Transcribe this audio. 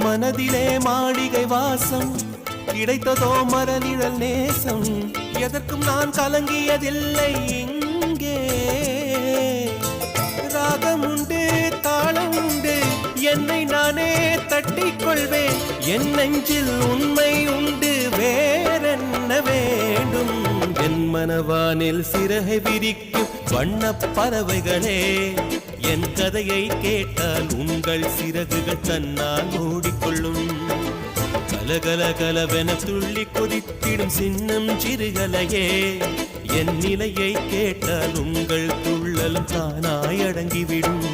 மனதிலே மாளிகை வாசம் கிடைத்ததோ மரநிழல் நேசம் எதற்கும் நான் கலங்கியதில்லை இங்கே ராகம் உண்டு தாளம் உண்டு என்னை நானே தட்டிக் கொள்வேன் என் நெஞ்சில் உண்மை உண்டு வேறென்ன வேண்டும் என் மனவானில் சிறகை விரிக்கும் வண்ணப் பறவைகளே என் கதையை கேட்டால் உங்கள் சிறகுகள் தன்னால் மூடிக்கொள்ளும் கலகல கலவென துள்ளி கொதித்திடும் சின்னம் சிறுகலையே என் நிலையை கேட்டால் உங்கள் துள்ளலும் தானாய் அடங்கிவிடும்